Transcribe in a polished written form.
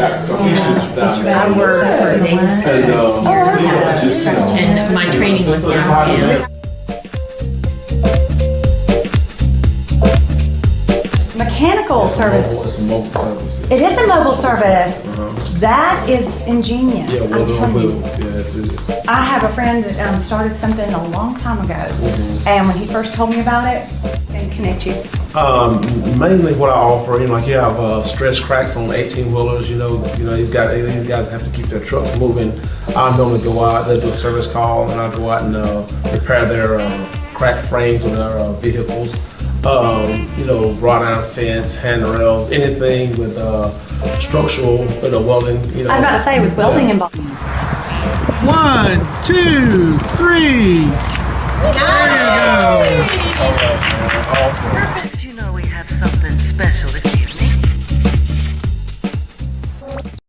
I worked for 86 years now, and my training was downtown. Mechanical service. It's a mobile service. It is a mobile service. That is ingenious. Yeah, I'm telling you. Yes, it is. I have a friend that started something a long time ago, and when he first told me about it, and connect you. Mainly what I offer, like you have stress cracks on 18-wheelers. These guys have to keep their trucks moving. I normally go out, they do a service call, and I go out and repair their cracked frames on their vehicles. Wrought iron fence, handrails, anything with structural, welding. I was about to say with welding involved. 1, 2, 3. There you go. All right, man. Awesome. Perfect.